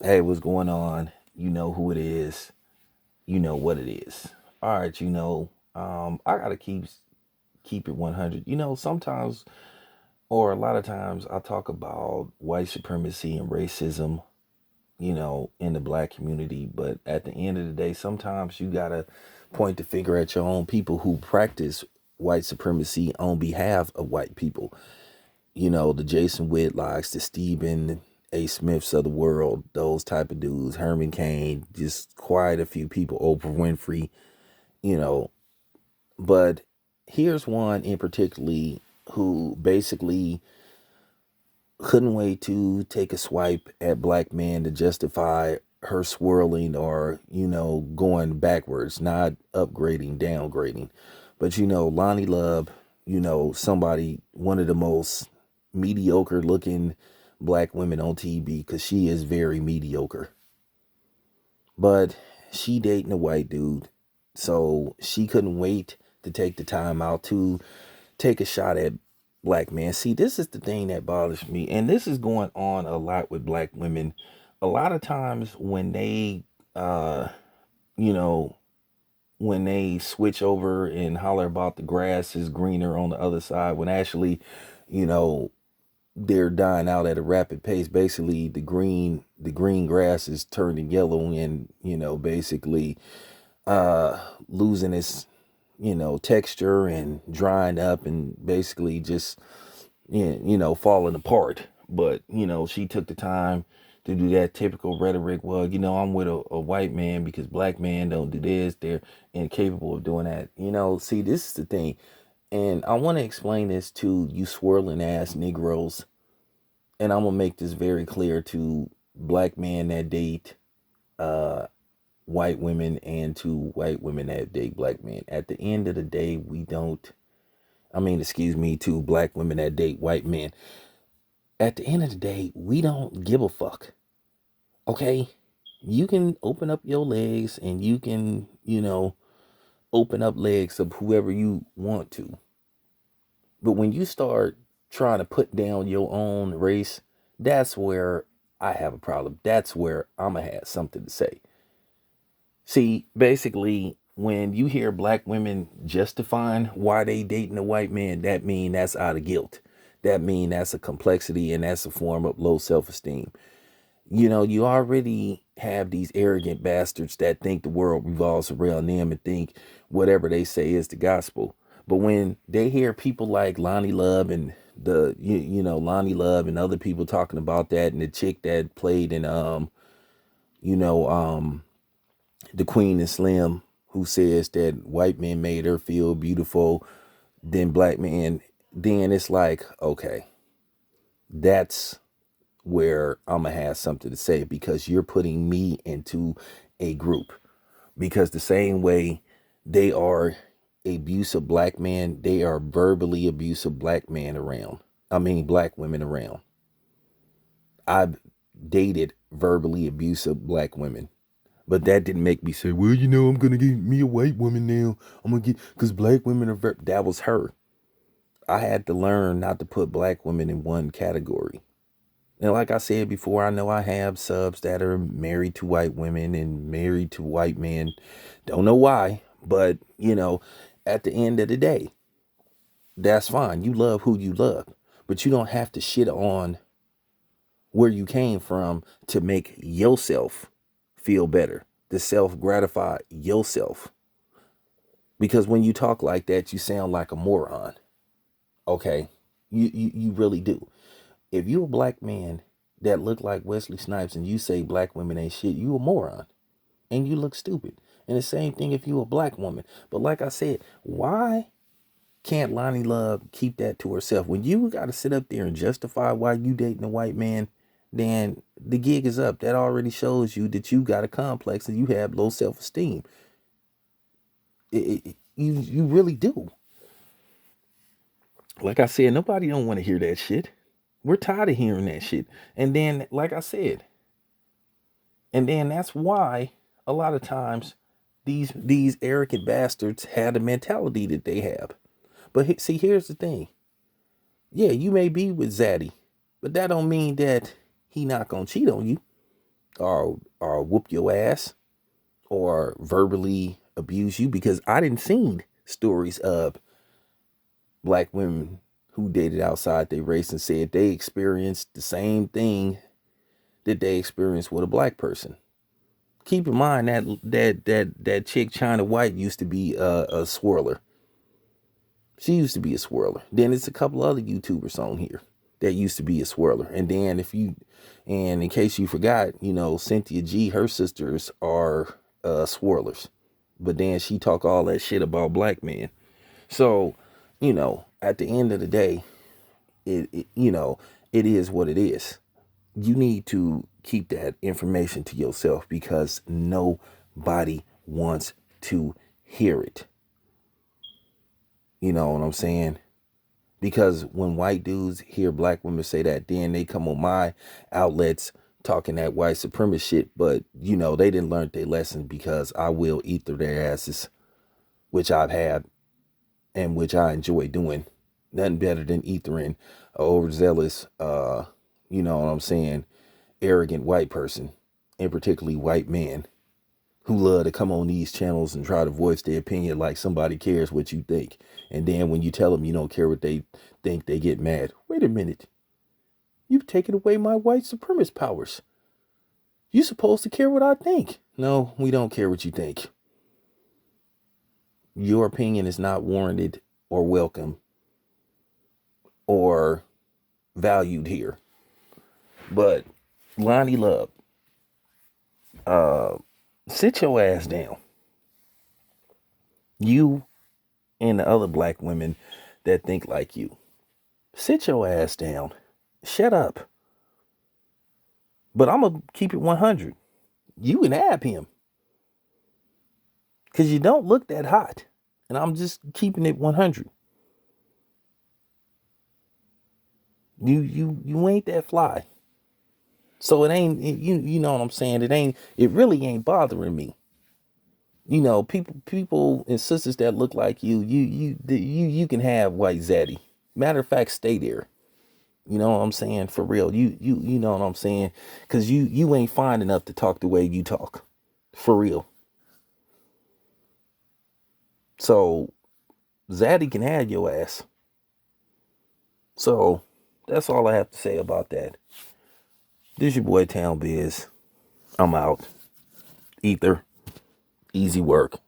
Hey, what's going on? You know who it is. You know what it is. All right, I gotta keep it 100. Sometimes or a lot of times I talk about white supremacy and racism, in the black community, but at the end of the day, sometimes you gotta point the finger at your own people who practice white supremacy on behalf of white people. The Jason Whitlocks, the Stephen A. Smiths of the world, those type of dudes, Herman Cain, just quite a few people, Oprah Winfrey, you know. But here's one in particularly who basically couldn't wait to take a swipe at black men to justify her swirling or, going backwards, not upgrading, downgrading. But, Lonnie Love, somebody, one of the most mediocre looking black women on TV because she is very mediocre. But she dating a white dude. So she couldn't wait to take the time out to take a shot at black men. See, this is the thing that bothers me, and this is going on a lot with black women. A lot of times when uh, you know, when they switch over and holler about the grass is greener on the other side, when actually, you know, they're dying out at a rapid pace. Basically, the green grass is turning yellow and basically losing its texture and drying up and basically just falling apart. But she took the time to do that typical rhetoric. Well, I'm with a white man because black men don't do this. They're incapable of doing that. See, this is the thing. And I want to explain this to you swirling ass Negroes. And I'm gonna make this very clear to black men that date uh white women and to white women that date black men. At the end of the day, we don't excuse me, to black women that date white men. At the end of the day, we don't give a fuck. Okay? You can open up your legs and you can, open up legs of whoever you want to. But when you start trying to put down your own race, that's where I have a problem. That's where I'm going to have something to say. See, basically, when you hear black women justifying why they dating a white man, that mean that's out of guilt. That mean that's a complexity and that's a form of low self-esteem. You already have these arrogant bastards that think the world revolves around them and think whatever they say is the gospel. But when they hear people like Lonnie Love and Lonnie Love and other people talking about that, and the chick that played in you know the Queen and Slim, who says that white men made her feel beautiful than black men, then it's like, okay, that's where I'm gonna have something to say because you're putting me into a group. Because the same way they are abusive black men, they are verbally abusive black men around. Black women around. I've dated verbally abusive black women. But that didn't make me say, well, I'm gonna get me a white woman now. I'm gonna get because black women are that was her. I had to learn not to put black women in one category. And like I said before, I know I have subs that are married to white women and married to white men. Don't know why, but at the end of the day, that's fine. You love who you love, but you don't have to shit on where you came from to make yourself feel better, to self gratify yourself. Because when you talk like that, you sound like a moron. Okay, you really do. If you a black man that look like Wesley Snipes and you say black women ain't shit, you a moron and you look stupid. And the same thing if you a black woman. But like I said, why can't Lonnie Love keep that to herself? When you got to sit up there and justify why you dating a white man, then the gig is up. That already shows you that you got a complex and you have low self-esteem. You really do. Like I said, nobody don't want to hear that shit. We're tired of hearing that shit. And then, like I said, and then that's why a lot of times these arrogant bastards have the mentality that they have. But see, here's the thing. Yeah, you may be with Zaddy, but that don't mean that he not gonna cheat on you. or whoop your ass or verbally abuse you, because I didn't seen stories of black women who dated outside their race and said they experienced the same thing that they experienced with a black person. Keep in mind that chick China White used to be a swirler. She used to be a swirler. Then it's a couple other YouTubers on here that used to be a swirler. And then and in case you forgot, Cynthia G, her sisters are swirlers. But then she talk all that shit about black men. So, at the end of the day, it is what it is. You need to keep that information to yourself because nobody wants to hear it. You know what I'm saying? Because when white dudes hear black women say that, then they come on my outlets talking that white supremacist shit. But, they didn't learn their lesson, because I will eat through their asses, which I've had and which I enjoy doing. Nothing better than ethering a overzealous, you know what I'm saying, arrogant white person, and particularly white men who love to come on these channels and try to voice their opinion like somebody cares what you think. And then when you tell them you don't care what they think, they get mad. Wait a minute. You've taken away my white supremacist powers. You're supposed to care what I think. No, we don't care what you think. Your opinion is not warranted or welcome or valued here. But Loni Love, sit your ass down. You and the other black women that think like you, sit your ass down. Shut up. But I'm going to keep it 100. You can have him. Because you don't look that hot. And I'm just keeping it 100. You ain't that fly. So it ain't, you know what I'm saying? It really ain't bothering me. People and sisters that look like you can have white zaddy. Matter of fact, stay there. You know what I'm saying? For real. You know what I'm saying? Cause you ain't fine enough to talk the way you talk. For real. So Zaddy can have your ass. So that's all I have to say about that. This your boy Town Biz. I'm out. Ether. Easy work.